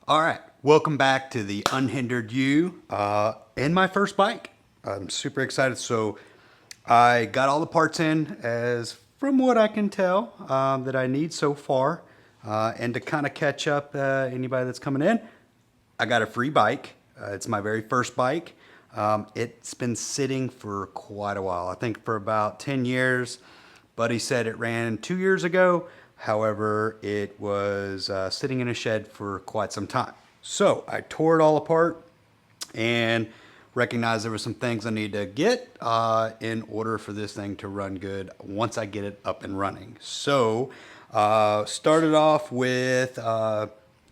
All right, welcome back to the Unhindered You and my first bike. I'm super excited. So I got all the parts in, as from what I can tell, that I need so far. And to kind of catch up anybody that's coming in, I got a free bike. It's my very first bike. It's been sitting for quite a while. I think for about 10 years. Buddy said it ran 2 years ago. However, it was sitting in a shed for quite some time. So I tore it all apart and recognized there were some things I need to get in order for this thing to run good once I get it up and running. So started off with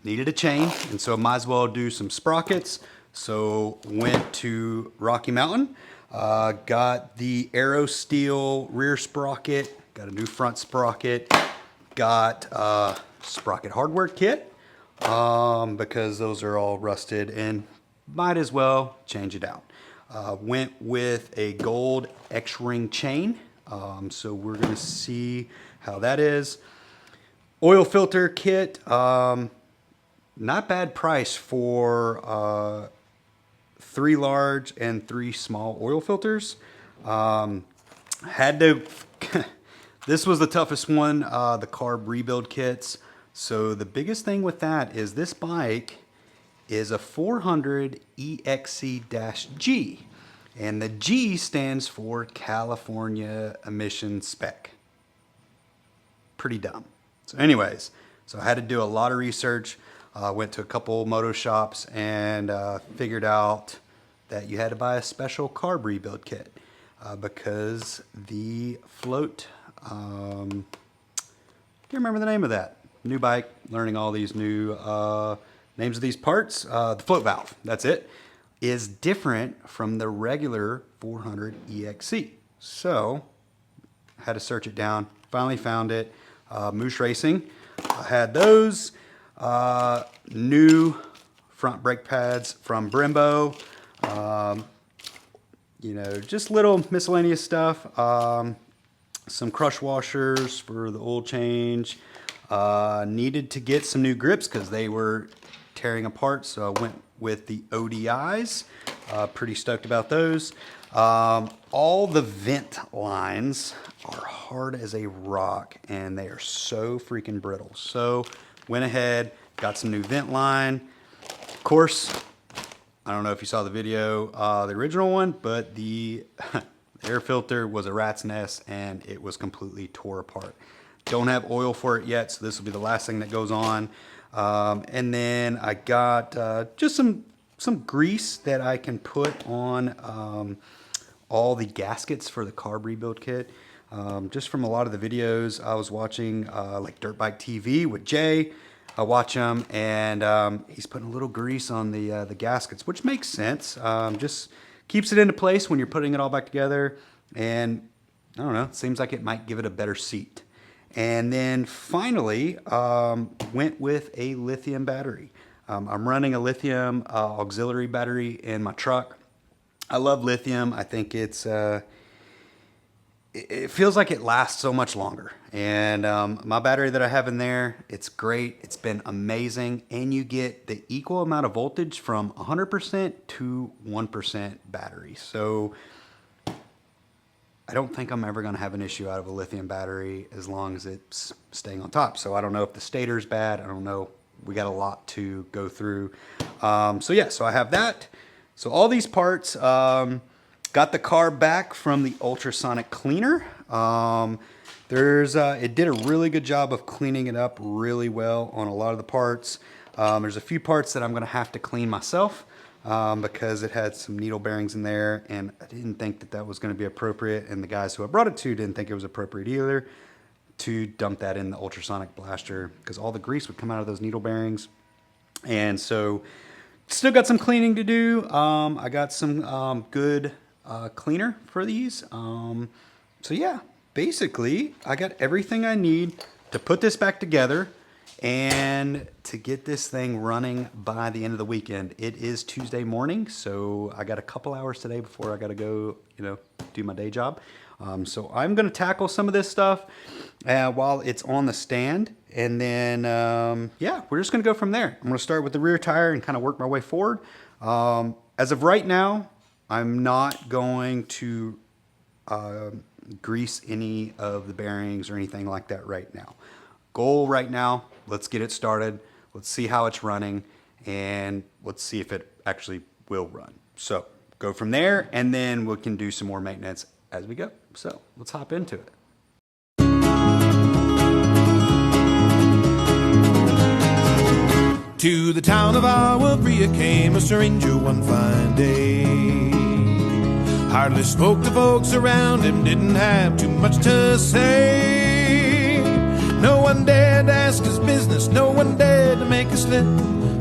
needed a chain, and so might as well do some sprockets. So went to Rocky Mountain, got the Aero Steel rear sprocket, got a new front sprocket, got a sprocket hardware kit because those are all rusted and might as well change it out. Went with a gold X-ring chain, so we're gonna see how that is. Oil filter kit, not bad price for 3 large and 3 small oil filters. Had to, this was the toughest one, the carb rebuild kits. So the biggest thing with that is this bike is a 400 EXC-G, and the G stands for California Emission Spec. Pretty dumb. So anyways, so I had to do a lot of research, went to a couple moto shops and figured out that you had to buy a special carb rebuild kit because the float, can't remember the name of that. New bike, learning all these new names of these parts. The float valve, that's it, is different from the regular 400 EXC. So I had to search it down, finally found it. Moose Racing, I had those. New front brake pads from Brembo. You know, just little miscellaneous stuff. Some crush washers for the oil change. Needed to get some new grips because they were tearing apart, so I went with the ODIs. Pretty stoked about those. All the vent lines are hard as a rock and they are so freaking brittle. So went ahead, got some new vent line. Of course, I don't know if you saw the video, the original one, but the air filter was a rat's nest and it was completely tore apart. Don't have oil for it yet, so this will be the last thing that goes on. And then I got just some grease that I can put on all the gaskets for the carb rebuild kit. Just from a lot of the videos I was watching, like Dirt Bike TV with Jay. I watch him, and he's putting a little grease on the gaskets, which makes sense. Just keeps it into place when you're putting it all back together, and I don't know, it seems like it might give it a better seat. And then finally, went with a lithium battery. I'm running a lithium auxiliary battery in my truck. I love lithium. I think it feels like it lasts so much longer. And my battery that I have in there, it's great. It's been amazing. And you get the equal amount of voltage from 100% to 1% battery. So I don't think I'm ever going to have an issue out of a lithium battery as long as it's staying on top. So I don't know if the stator's bad. I don't know. We got a lot to go through. So yeah, so I have that. So all these parts, got the carb back from the ultrasonic cleaner. It did a really good job of cleaning it up really well on a lot of the parts. There's a few parts that I'm going to have to clean myself because it had some needle bearings in there, and I didn't think that that was going to be appropriate, and the guys who I brought it to didn't think it was appropriate either to dump that in the ultrasonic blaster because all the grease would come out of those needle bearings. And so still got some cleaning to do. I got some good cleaner for these. So yeah, basically I got everything I need to put this back together and to get this thing running by the end of the weekend. It is Tuesday morning, so I got a couple hours today before I got to go, do my day job. So I'm going to tackle some of this stuff. while it's on the stand. And then, yeah, we're just going to go from there. I'm going to start with the rear tire and kind of work my way forward. As of right now, I'm not going to grease any of the bearings or anything like that right now. Goal right now, let's get it started. Let's see how it's running, and let's see if it actually will run. So go from there, and then we can do some more maintenance as we go. So let's hop into it. To the town of Agua Fria came a stranger one fine day. Hardly spoke to folks around him, didn't have too much to say. No one dared ask his business, no one dared to make a slip,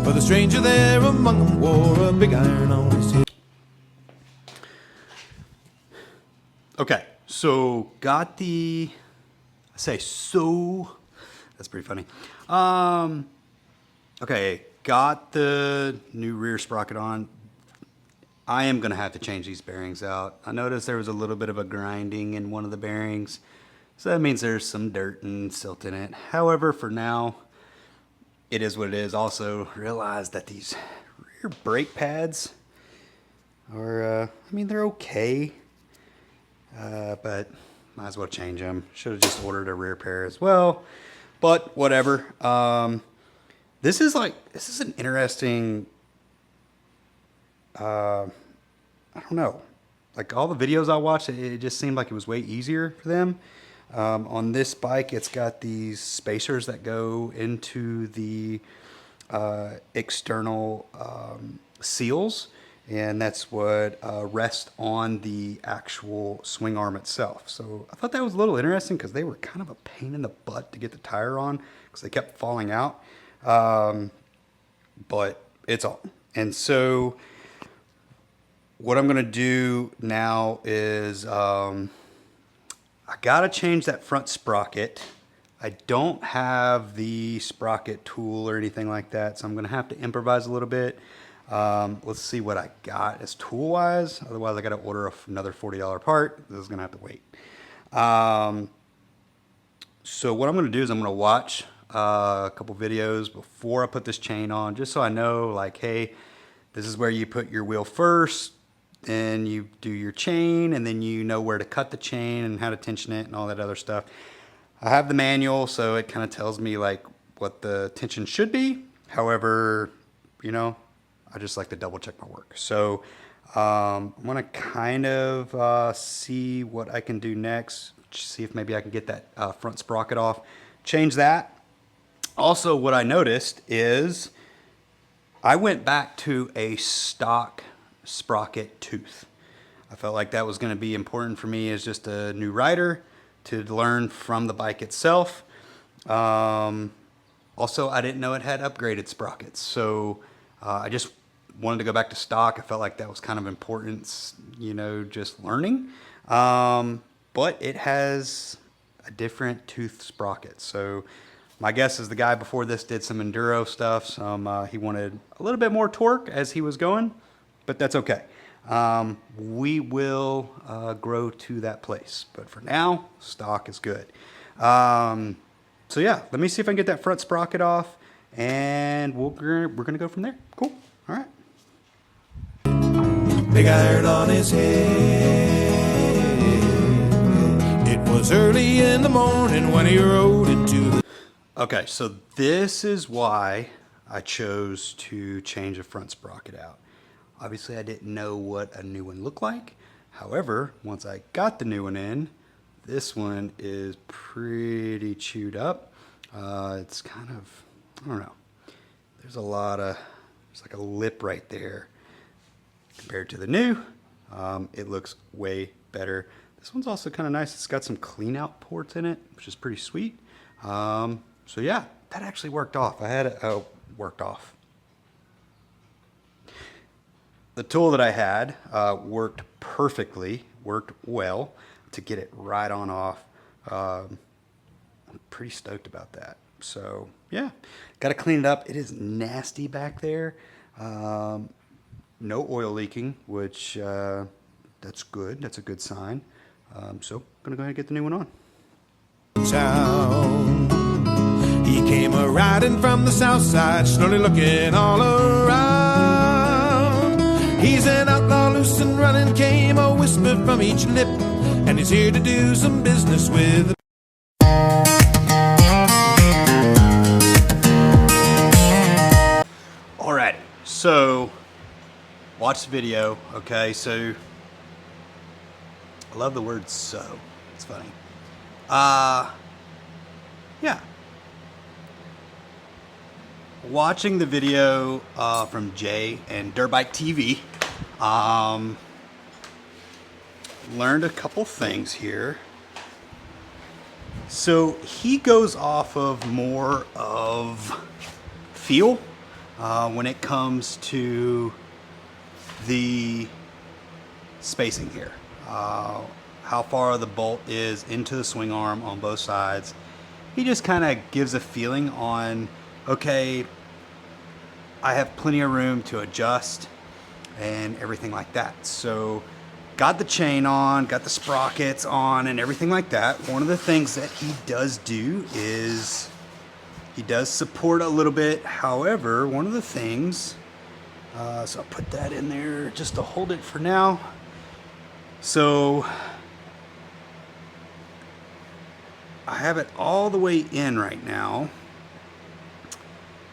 for the stranger there among them wore a big iron on his head. Okay, so got the, that's pretty funny. Okay, got the new rear sprocket on. I am going to have to change these bearings out. I noticed there was a little bit of a grinding in one of the bearings, so that means there's some dirt and silt in it. However, for now, it is what it is. Also, realize that these rear brake pads are, they're okay, but might as well change them. Should have just ordered a rear pair as well, but whatever. This is an interesting, I don't know, like all the videos I watched, it just seemed like it was way easier for them. On this bike, it's got these spacers that go into the external seals, and that's what rests on the actual swing arm itself. So I thought that was a little interesting because they were kind of a pain in the butt to get the tire on because they kept falling out. But it's on. And so what I'm going to do now is, I got to change that front sprocket. I don't have the sprocket tool or anything like that, so I'm going to have to improvise a little bit. Let's see what I got as tool wise. Otherwise I got to order another $40 part. This is going to have to wait. So what I'm going to do is I'm going to watch a couple videos before I put this chain on, just so I know, like, hey, this is where you put your wheel first, then you do your chain, and then you know where to cut the chain and how to tension it and all that other stuff. I have the manual, so it kind of tells me like what the tension should be. However, I just like to double check my work. So I'm gonna kind of see what I can do next, see if maybe I can get that front sprocket off, change that. Also, what I noticed is I went back to a stock sprocket tooth. I felt like that was going to be important for me as just a new rider to learn from the bike itself. Also, I didn't know it had upgraded sprockets, so I just wanted to go back to stock. I felt like that was kind of important, just learning. But it has a different tooth sprocket, so my guess is the guy before this did some enduro stuff. He wanted a little bit more torque as he was going, but that's okay. We will grow to that place, but for now, stock is good. So yeah, let me see if I can get that front sprocket off, and we're gonna go from there. Cool. All right. Big iron on his head. It was early in the morning when he rode into the... Okay, so this is why I chose to change the front sprocket out. Obviously, I didn't know what a new one looked like. However, once I got the new one in, this one is pretty chewed up. It's kind of, I don't know. There's like a lip right there. Compared to the new, it looks way better. This one's also kind of nice. It's got some clean out ports in it, which is pretty sweet. So yeah, that actually worked off. I had it worked off. The tool that I had worked perfectly, worked well to get it right on off. I'm pretty stoked about that. So yeah, got to clean it up. It is nasty back there. No oil leaking, which that's good. That's a good sign. So I'm gonna go ahead and get the new one on. town. He came a-riding from the south side, slowly looking all around. He's an outlaw, loose and running, came a whisper from each lip, and he's here to do some business with. Alrighty, so watch the video, okay? So I love the word "so." It's funny. Yeah. Watching the video from Jay and Dirtbike TV, learned a couple things here. So he goes off of more of feel when it comes to the spacing here. How far the bolt is into the swing arm on both sides. He just kind of gives a feeling on, okay, I have plenty of room to adjust and everything like that. So got the chain on, got the sprockets on and everything like that. One of the things that he does do is he does support a little bit. However, one of the things, so I'll put that in there just to hold it for now. So I have it all the way in right now.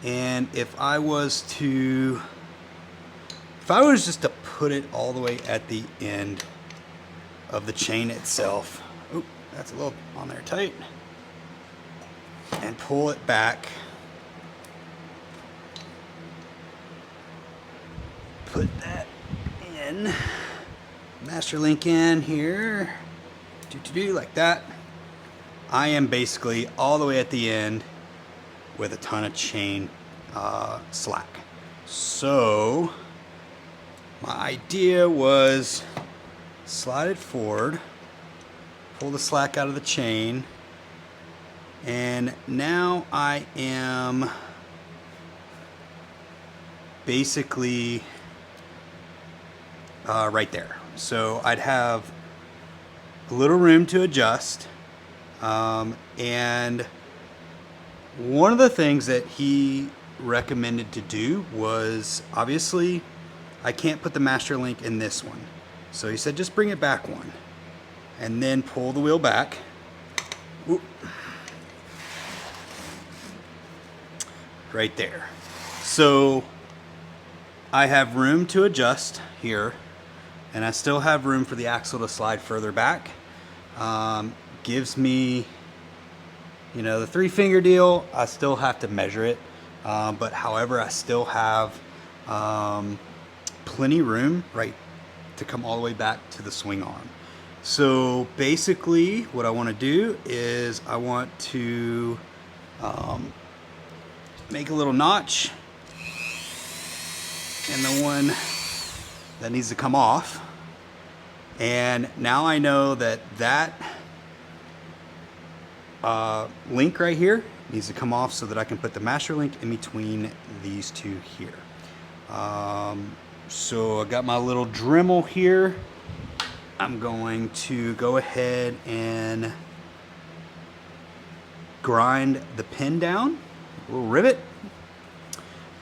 And if I was just to put it all the way at the end of the chain itself, oh, that's a little on there tight, and pull it back, put that in, master link in here, like that. I am basically all the way at the end with a ton of chain slack. So my idea was slide it forward, pull the slack out of the chain, and now I am basically right there. So I'd have a little room to adjust, and one of the things that he recommended to do was, obviously I can't put the master link in this one, so he said just bring it back one and then pull the wheel back. Oop. Right there. So I have room to adjust here, and I still have room for the axle to slide further back. Gives me, you know, the 3-finger deal. I still have to measure it, but however, I still have plenty room, right, to come all the way back to the swing arm. So basically what I want to do is I want to make a little notch in the one that needs to come off, and now I know that that link right here needs to come off so that I can put the master link in between these two here. So I got my little Dremel here. I'm going to go ahead and grind the pin down, a little rivet,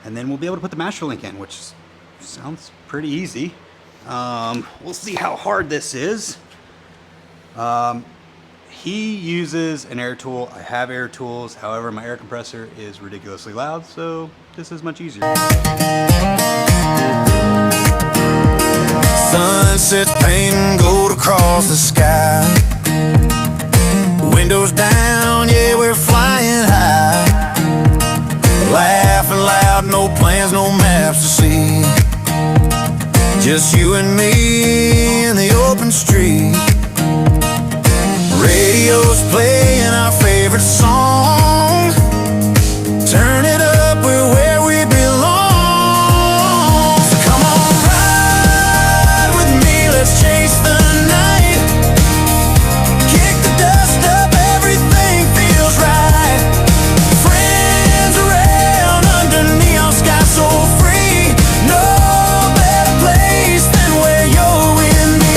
and then we'll be able to put the master link in, which sounds pretty easy. We'll see how hard this is. He uses an air tool. I have air tools. However, my air compressor is ridiculously loud, so this is much easier. Sunset painting gold across the sky. Windows down, yeah, we're flying high. Laughing loud, no plans, no maps to see. Just you and me in the open street. Radio's playing our favorite song. Turn it up, we're where we belong. So come on, ride with me, let's chase the night. Kick the dust up, everything feels right. Friends around under neon sky, so free. No better place than where you're with me.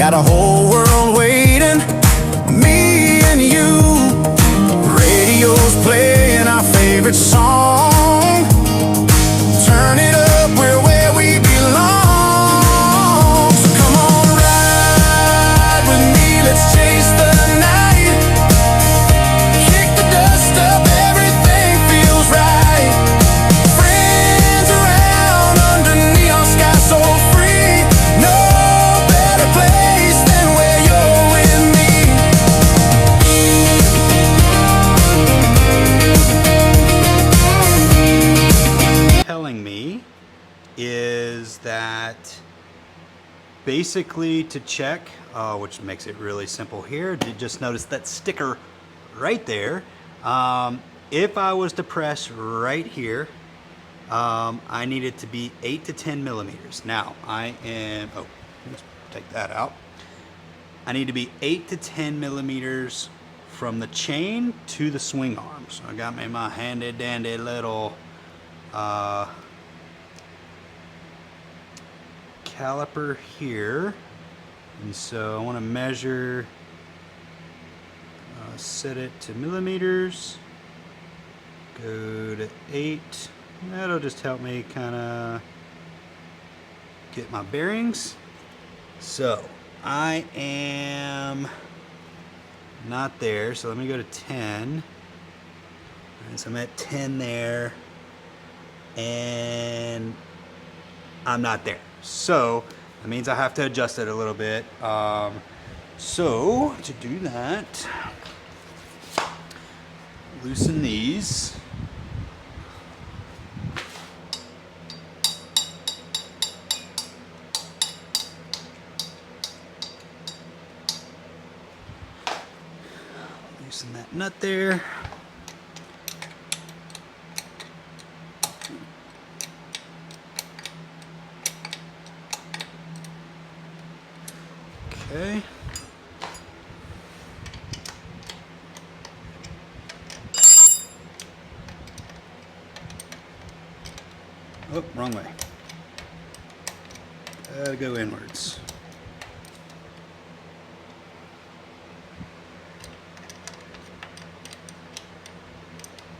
Got a whole world waiting, me and you. Radio's playing our favorite song. Turn it up, we're where we belong. So come on, ride with me, let's chase the night. Kick the dust up, everything feels right. Friends around under neon sky, so free. No better place than where you're with me. Telling me is that basically to check, which makes it really simple here, to just notice that sticker right there. If I was to press right here, I need it to be 8 to 10 millimeters. Now I am, let's take that out. I need to be 8 to 10 millimeters from the chain to the swing arm. So I got me my handy dandy little caliper here, and so I want to measure, set it to millimeters, go to 8. That'll just help me kind of get my bearings. So I am not there, so let me go to 10, and so I'm at 10 there, and I'm not there. So that means I have to adjust it a little bit. So to do that, loosen these. Loosen that nut there. Okay. Oh, wrong way. Gotta go inwards.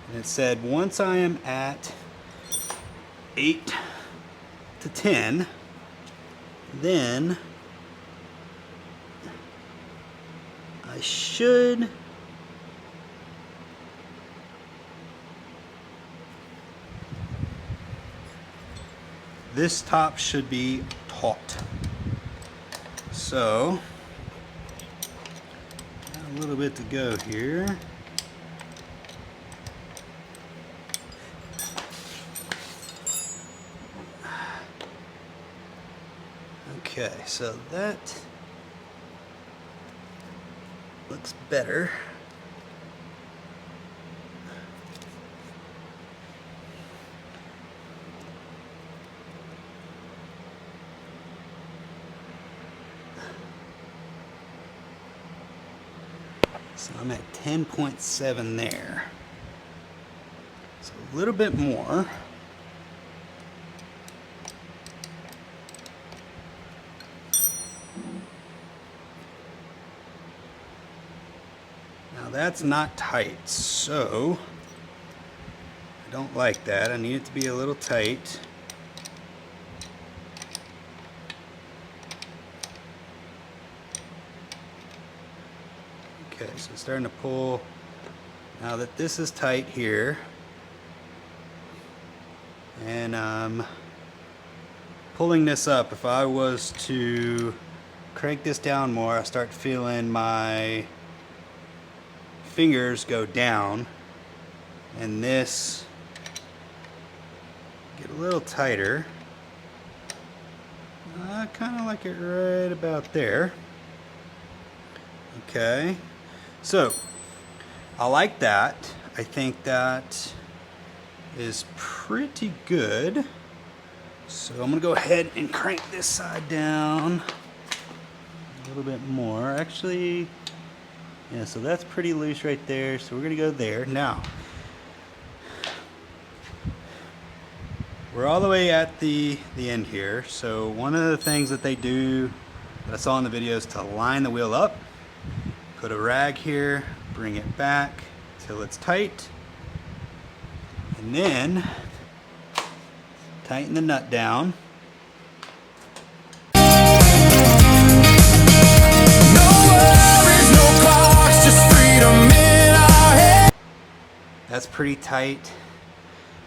And it said once I am at 8 to 10, then I should this top should be taut. So got a little bit to go here. Okay, so that looks better. So I'm at 10.7 there. So a little bit more. Now that's not tight, so I don't like that. I need it to be a little tight. Okay, so it's starting to pull. Now that this is tight here, and I'm pulling this up, if I was to crank this down more, I start feeling my fingers go down, and this get a little tighter. I kind of like it right about there. Okay, so I like that. I think that is pretty good. So I'm gonna go ahead and crank this side down a little bit more. Actually, yeah, so that's pretty loose right there. So we're gonna go there. Now, we're all the way at the end here. So one of the things that they do, that I saw in the videos to line the wheel up. Put a rag here, bring it back till it's tight, and then tighten the nut down. That's pretty tight.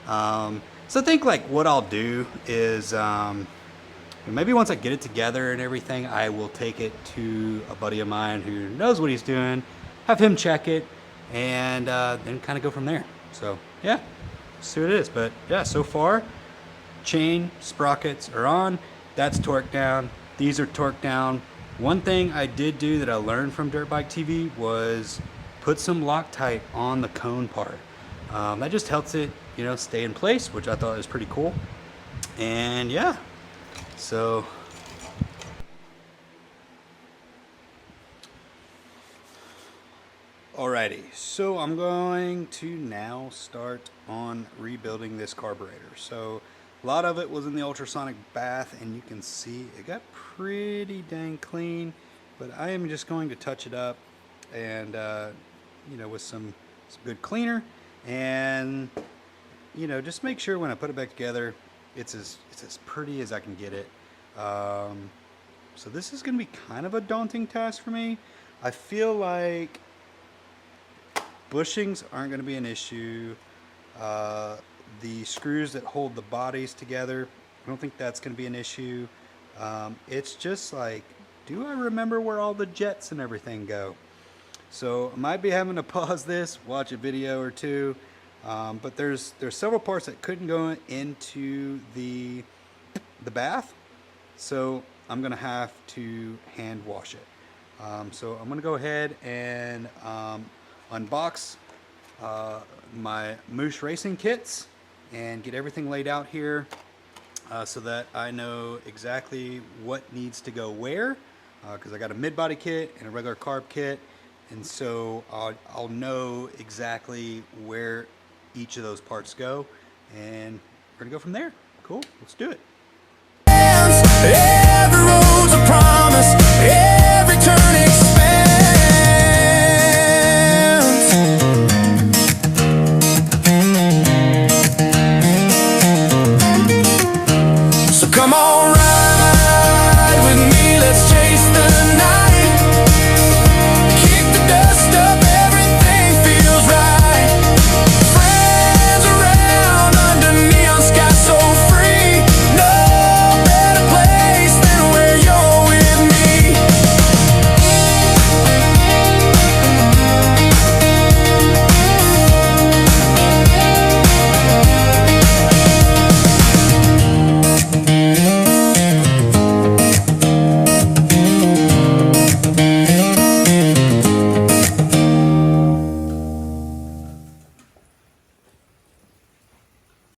So I think like what I'll do is maybe once I get it together and everything, I will take it to a buddy of mine who knows what he's doing, have him check it, and then kind of go from there. So yeah, see what it is. But yeah, so far, chain, sprockets are on. That's torqued down. These are torqued down. One thing I did do that I learned from Dirt Bike TV was put some Loctite on the cone part. That just helps it, you know, stay in place, which I thought was pretty cool. And yeah, so alrighty, so I'm going to now start on rebuilding this carburetor. So a lot of it was in the ultrasonic bath, and you can see it got pretty dang clean, but I am just going to touch it up and you know, with some good cleaner, and you know, just make sure when I put it back together it's as pretty as I can get it. So this is gonna be kind of a daunting task for me. I feel like bushings aren't gonna be an issue. The screws that hold the bodies together, I don't think that's gonna be an issue. It's just like, do I remember where all the jets and everything go? So I might be having to pause this, watch a video or two, but there's several parts that couldn't go into the bath, so I'm gonna have to hand wash it. So I'm gonna go ahead and unbox my Moose Racing kits and get everything laid out here, so that I know exactly what needs to go where, because I got a mid-body kit and a regular carb kit. And so I'll know exactly where each of those parts go, and we're gonna go from there. Cool, let's do it.